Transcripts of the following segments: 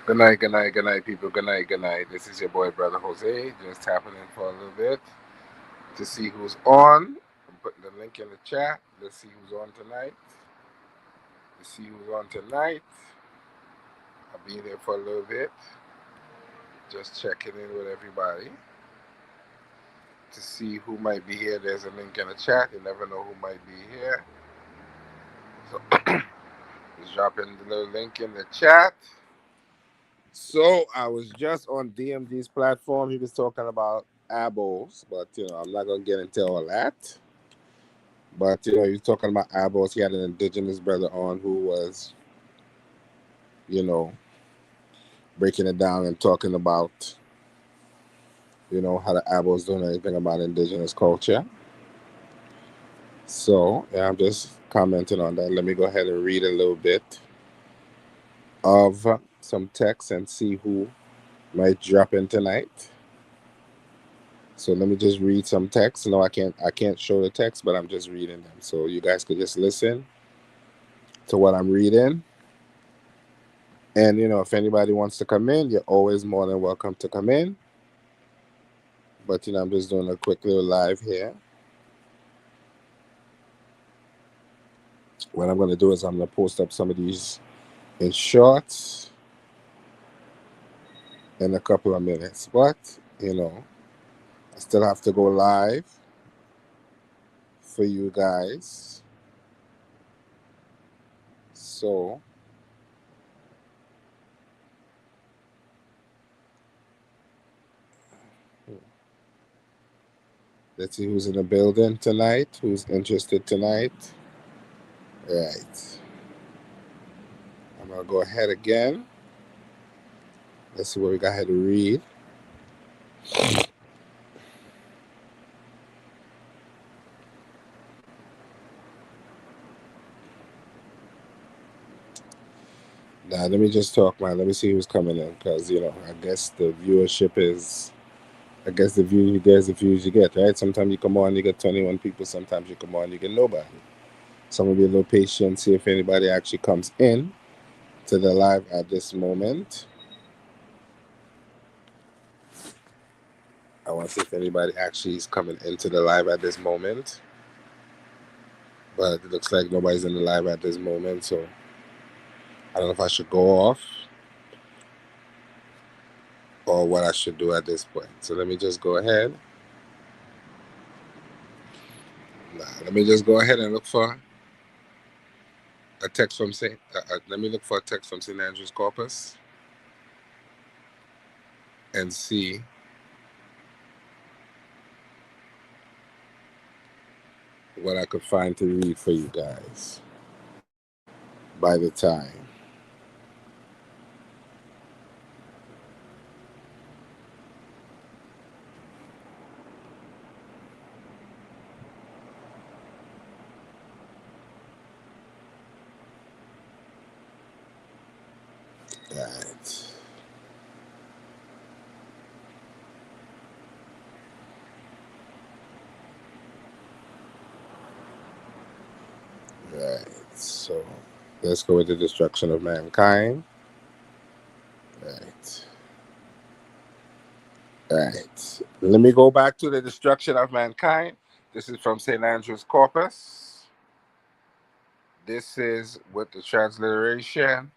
Good night, people. Good night, good night. This is your boy, Brother Jose, just tapping in for a little bit to see who's on. I'm putting the link in the chat. Let's see who's on tonight. Let's see who's on tonight. I'll be there for a little bit, just checking in with everybody to see who might be here. There's a link in the chat. You never know who might be here. So just dropping the little link in the chat. So I was just on DMG's platform. He was talking about ABOs, but I'm not gonna get into all that. But he was talking about ABOs. He had an indigenous brother on who was, you know, breaking it down and talking about, how the ABOs don't know anything about indigenous culture. So yeah, I'm just commenting on that. Let me go ahead and read a little bit of some text and see who might drop in tonight. So let me just read some text. No, I can't show the text, but I'm just reading them. So you guys could just listen to what I'm reading. And if anybody wants to come in, you're always more than welcome to come in. But I'm just doing a quick little live here. What I'm gonna do is I'm gonna post up some of these in shorts in a couple of minutes. But I still have to go live for you guys. So let's see who's in the building tonight, who's interested tonight. Right. I'm going to go ahead again. Let's see what we got here to read. Now, let me just talk, man. Let me see who's coming in because, I guess the viewership is, I guess the view you get is the views you get, right? Sometimes you come on, you get 21 people. Sometimes you come on, you get nobody. So I'm going to be a little patient, see if anybody actually comes in to the live at this moment. I want to see if anybody actually is coming into the live at this moment. But it looks like nobody's in the live at this moment, so I don't know if I should go off or what I should do at this point. So let me just go ahead. Let me just go ahead and look for a text from St. Let me look for a text from St. Andrew's Corpus and see what I could find to read for you guys by the time. Right. Right. So let's go with the destruction of mankind. Right. Right. Let me go back to the destruction of mankind. This is from St. Andrew's Corpus. This is with the transliteration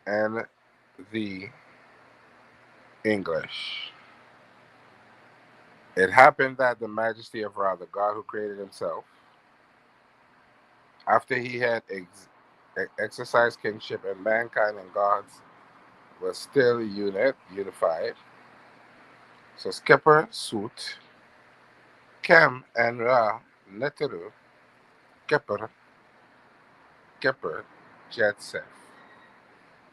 and the English. It happened that the majesty of Ra, the God who created himself, after he had exercised kingship and mankind and gods were still unified. So Skipper, Sut, Kem, and Ra, Neteru, Kepper, Kepper, Jetseth.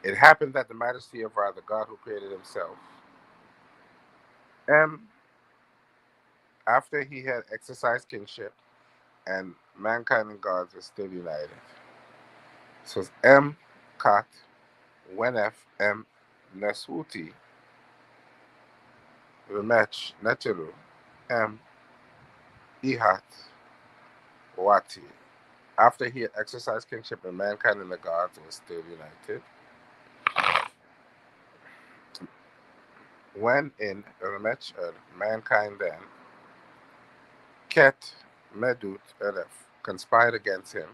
It happened that the majesty of Ra, the God who created himself, M, after he had exercised kingship and mankind and gods were still united. So it's M, Kat, Wenef, M, Neswuti, Remech, Neteru, M, Ihat, Wati. After he had exercised kingship and mankind and the gods were still united. When in Remech mankind then, Ket Medut Elef conspired against him,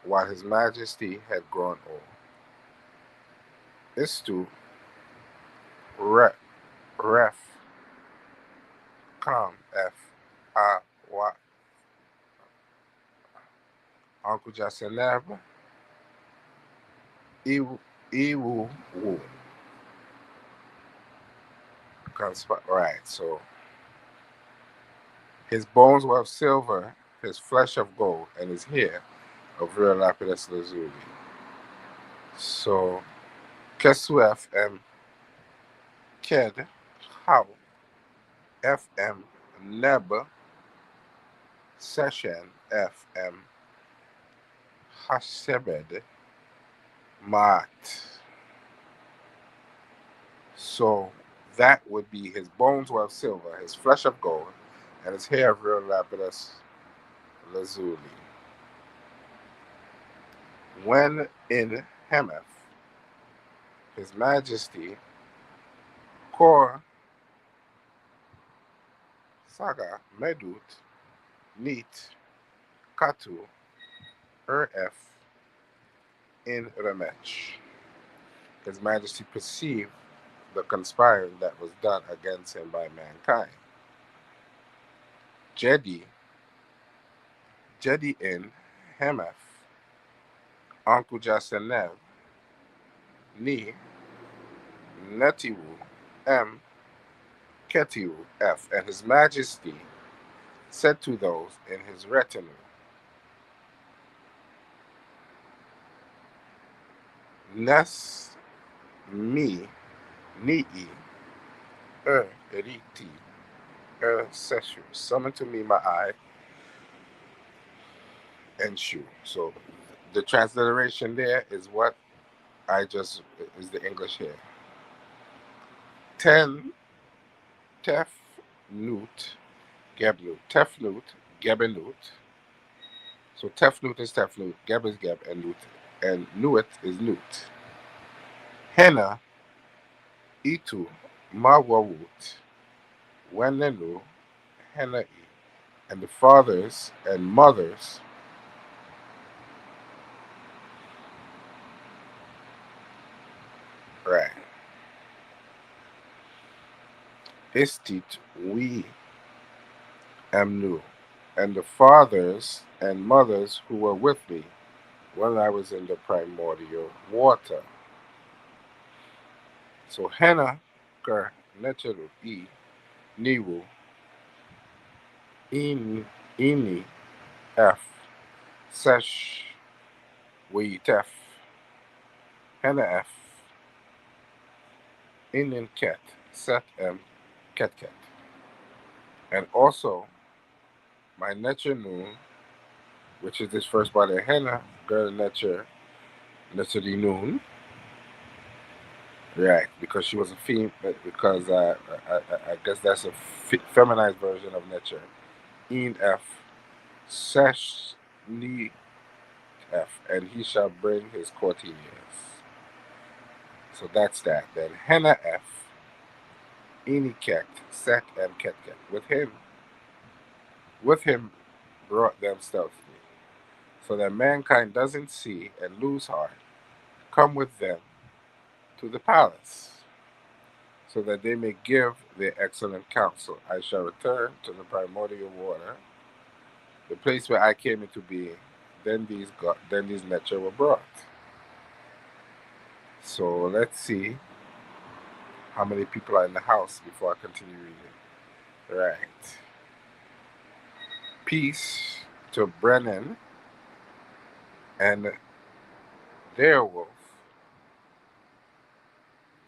while his majesty had grown old. Istu Ref Kam F A Wa Uncle Jaseneb Iwu Wu. Right, so his bones were of silver, his flesh of gold, and his hair of real lapis lazuli. So Kesuef M. Ked How FM Neb Session FM Hasebed Mat. So that would be his bones were of silver, his flesh of gold, and his hair of real lapis lazuli. When in Hemeth, his majesty Kor Saga Medut Neat Katu F in Remech. His majesty perceived the conspiring that was done against him by mankind. Jedi in Hemeth, Uncle Jasenev, Ni Netiwu M Ketiwu F, and his majesty said to those in his retinue, Nes mi nii eriti seshu. Summon to me my eye and shoe. So the transliteration there is what I just is the English here. 10 Tef Nut Gebnut. Tefnut Gebenut. So Tefnut is Tefnut, Geb is Geb, and Nut. And Nuit is Nut. Henna Itu Mawawut. Wenenu Henna E. And the fathers and mothers right. Istit we amnu. And the fathers and mothers who were with me when I was in the primordial water. So Henna Ker Necheru E Niwu Ini F Sesh Weitef Henna F Inin Ket Set M Ket Ket. And also my Netcher Noon, which is this first body of Henna Ger Netcher Netcheri Noon. Right, because she was a female, because I guess that's a feminized version of Netcher. In F Sesh Ni F, and he shall bring his courtiers. So that's that. Then Henna F, Eniket, Set and Ketket. With him brought them stealthily, so that mankind doesn't see and lose heart. Come with them to the palace, so that they may give their excellent counsel. I shall return to the primordial water, the place where I came into being. Then these nature were brought. So let's see how many people are in the house before I continue reading. Right. Peace to Brennan and Darewolf.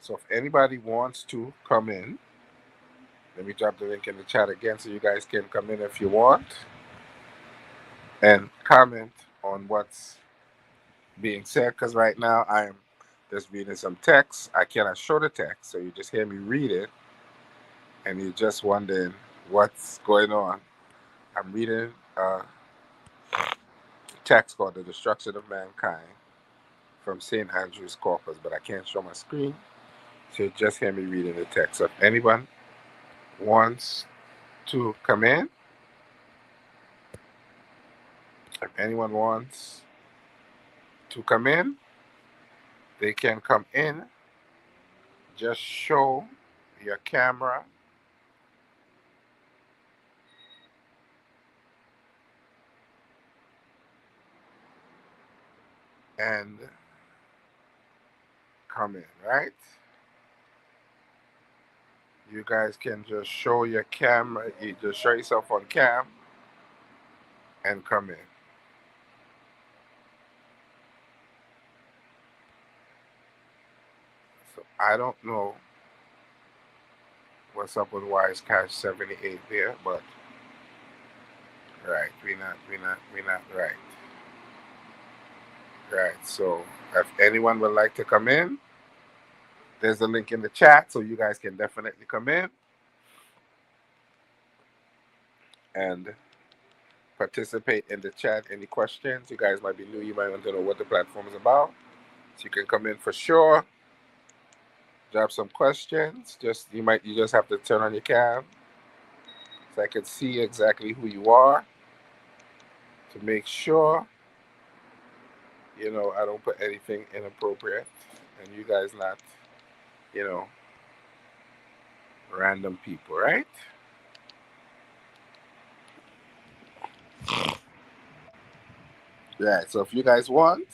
So if anybody wants to come in, let me drop the link in the chat again so you guys can come in if you want and comment on what's being said, because right now I am just reading some text. I cannot show the text, so you just hear me read it and you're just wondering what's going on. I'm reading a text called The Destruction of Mankind from St. Andrew's Corpus, but I can't show my screen So just hear me reading the text. So if anyone wants to come in, if anyone wants to come in, they can come in. Just show your camera and come in, right? You guys can just show your camera, you just show yourself on cam and come in. So I don't know what's up with Wise Cash 78 there, but right, we not right. Right. So if anyone would like to come in, there's a link in the chat, so you guys can definitely come in and participate in the chat. Any questions? You guys might be new, you might want to know what the platform is about. So you can come in for sure. Drop some questions. You just have to turn on your cam so I can see exactly who you are to make sure I don't put anything inappropriate and you guys not you know random people, right? Yeah. So if you guys want,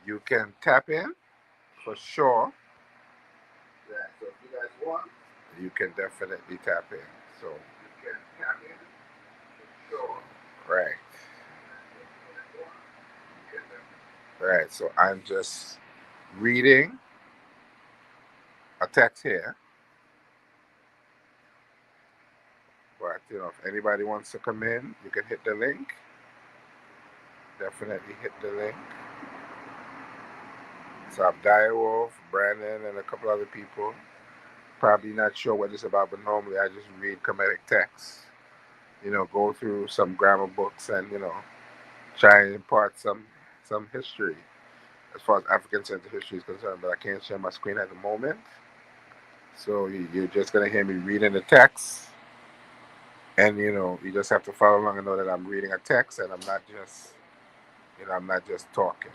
you can tap in for sure. Yeah. So if you guys want, you can definitely tap in. So you can tap in for sure. Right. Right. So I'm just reading a text here. But if anybody wants to come in, you can hit the link. Definitely hit the link. So I'm Direwolf, Brandon, and a couple other people. Probably not sure what it's about, but normally I just read comedic texts. Go through some grammar books and try and impart some history as far as African Center history is concerned. But I can't share my screen at the moment, so you're just gonna hear me reading the text, and you just have to follow along and know that I'm reading a text and I'm not just talking.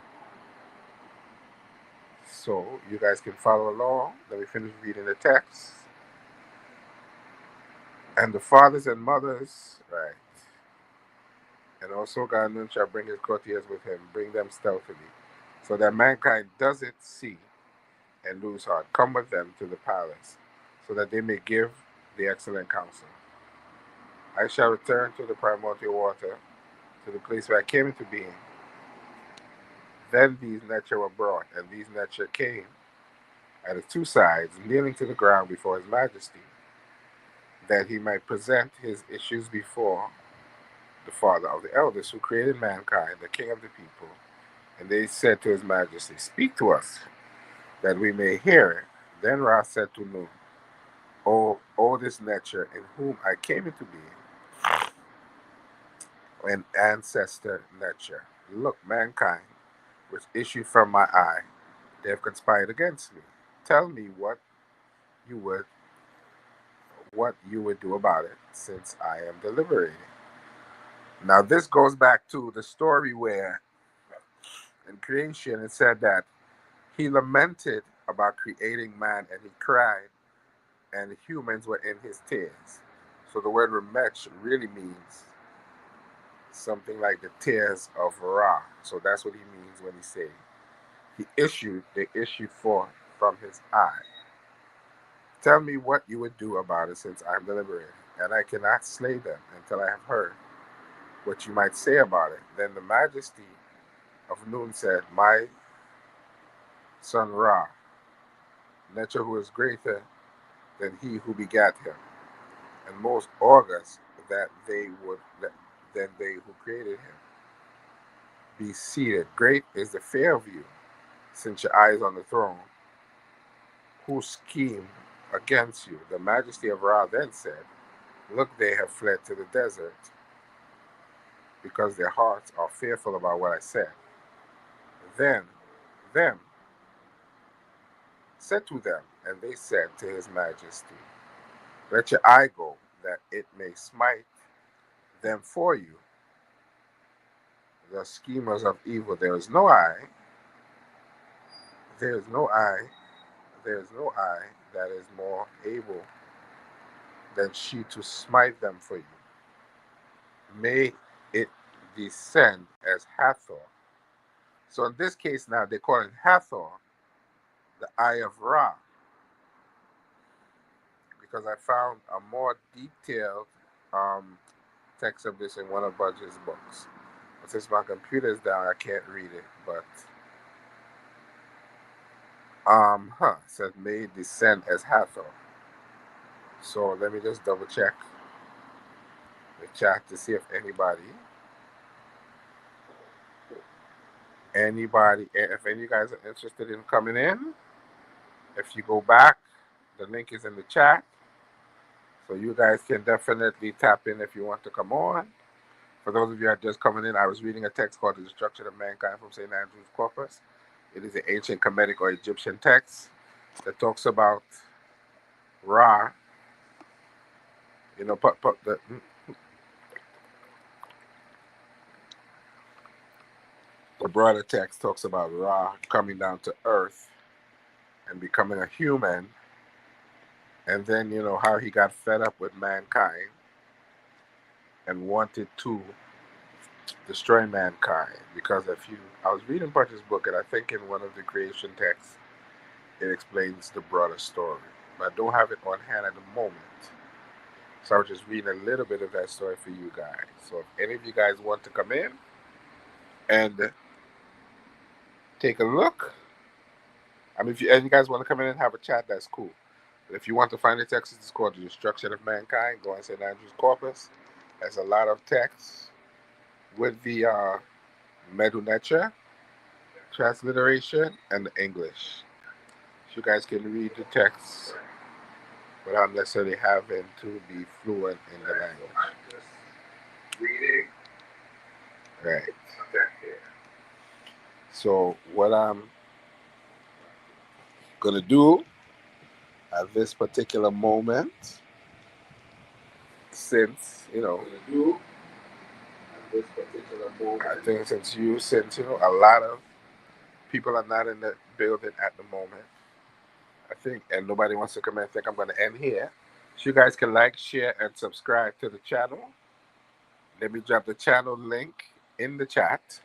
So you guys can follow along. Let me finish reading the text. And the fathers and mothers, right? And also God shall bring his courtiers with him, bring them stealthily, so that mankind doesn't see and lose heart. Come with them to the palace, so that they may give the excellent counsel. I shall return to the primordial water, to the place where I came into being. Then these nature were brought, and these nature came at the two sides, kneeling to the ground before his majesty, that he might present his issues before the father of the elders who created mankind, the king of the people. And they said to his majesty, speak to us, that we may hear it. Then Ra said to Nun, O this nature in whom I came into being, an ancestor nature. Look, mankind, which issued from my eye, they have conspired against me. Tell me you would what you would do about it, since I am deliberating. Now this goes back to the story where in creation it said that he lamented about creating man and he cried, and the humans were in his tears. So the word remech really means something like the tears of Ra. So that's what he means when he says they issued forth from his eye. Tell me what you would do about it, since I am deliberating, and I cannot slay them until I have heard what you might say about it. Then the majesty of Nun said, my son Ra, nature who is greater than he who begat him, and most august than they who created him. Be seated. Great is the fear of you, since your eye is on the throne, who scheme against you. The majesty of Ra then said, look, they have fled to the desert, because their hearts are fearful about what I said. Then them said to them, and they said to his majesty, let your eye go, that it may smite them for you, the schemers of evil. There is no eye, there is no eye, there is no eye that is more able than she to smite them for you. May it descend as Hathor. So in this case now they call it Hathor, the eye of Ra, because I found a more detailed um, text of this in one of Budge's books. But since my computer is down, I can't read it. But it says may it descend as Hathor. So let me just double check the chat to see if if any of you guys are interested in coming in. If you go back, the link is in the chat. So you guys can definitely tap in if you want to come on. For those of you who are just coming in, I was reading a text called The Destruction of Mankind from St. Andrew's Corpus. It is an ancient Kemetic or Egyptian text that talks about Ra. You know, the broader text talks about Ra coming down to earth and becoming a human. And then, you know, how he got fed up with mankind and wanted to destroy mankind. Because I was reading Parker's book, and I think in one of the creation texts, it explains the broader story. But I don't have it on hand at the moment. So I was just reading a little bit of that story for you guys. So if any of you guys want to come in and take a look, I mean, if you guys want to come in and have a chat, that's cool. But if you want to find the text, it's called The Destruction of Mankind. Go on St. Andrew's Corpus. There's a lot of text with the Medu Neter transliteration and the English. So you guys can read the text without necessarily having to be fluent in the language. Reading. Right. So what I'm gonna do at this particular moment, since I think since a lot of people are not in the building at the moment, I think, and nobody wants to come in, I think I'm gonna end here. So you guys can like, share, and subscribe to the channel. Let me drop the channel link in the chat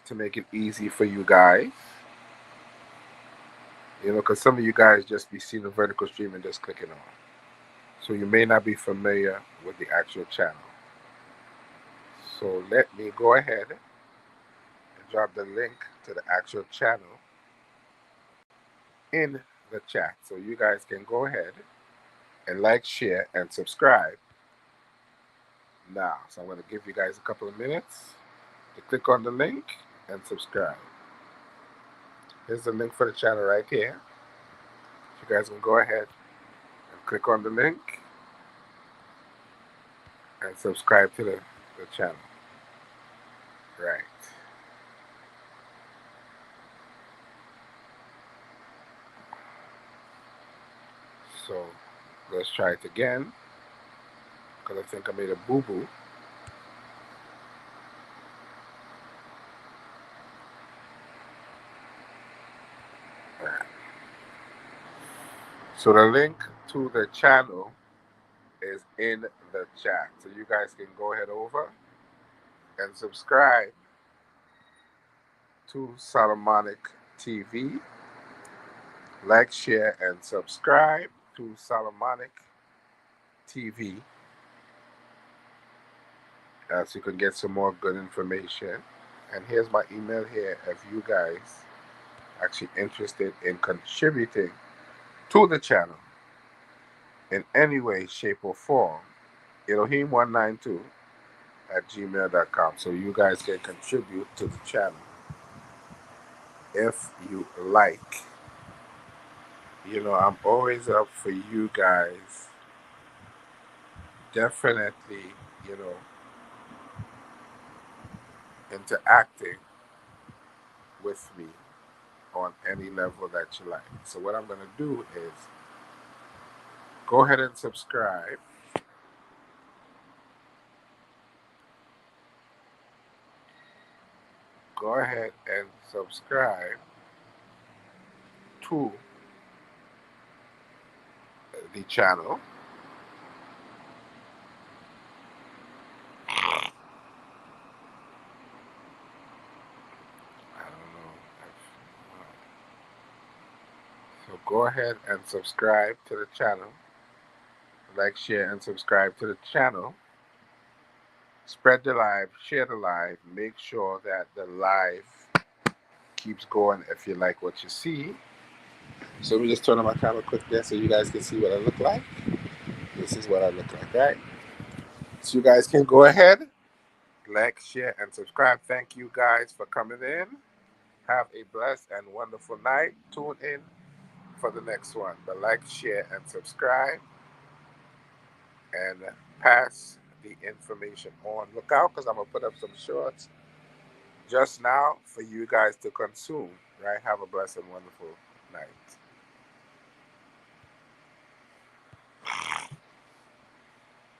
to make it easy for you guys. You know, because some of you guys just be seeing the vertical stream and just clicking on. So you may not be familiar with the actual channel. So let me go ahead and drop the link to the actual channel in the chat. So you guys can go ahead and like, share, and subscribe now. So I'm going to give you guys a couple of minutes to click on the link and subscribe. Here's the link for the channel right here. You guys can go ahead and click on the link and subscribe to the channel. Right. So let's try it again, because I think I made a boo-boo. Right. So the link to the channel is in the chat. So you guys can go ahead over and subscribe to Solomonic TV. Like, share, and subscribe to Solomonic TV so you can get some more good information. And here's my email here if you guys actually interested in contributing to the channel in any way, shape, or form. Elohim192 at gmail.com. So you guys can contribute to the channel if you like. I'm always up for you guys. Definitely, interacting with me on any level that you like. So what I'm going to do is go ahead and subscribe. Go ahead and subscribe to the channel. I don't know. So go ahead and subscribe to the channel. Like, share, and subscribe to the channel. Spread the live, share the live. Make sure that the live keeps going if you like what you see. So let me just turn on my camera quick there so you guys can see what I look like. This is what I look like, right? So you guys can go ahead, like, share, and subscribe. Thank you guys for coming in. Have a blessed and wonderful night. Tune in for the next one. But like, share, and subscribe, and pass the information on. Look out, because I'm going to put up some shorts just now for you guys to consume. Right? Have a blessed and wonderful night.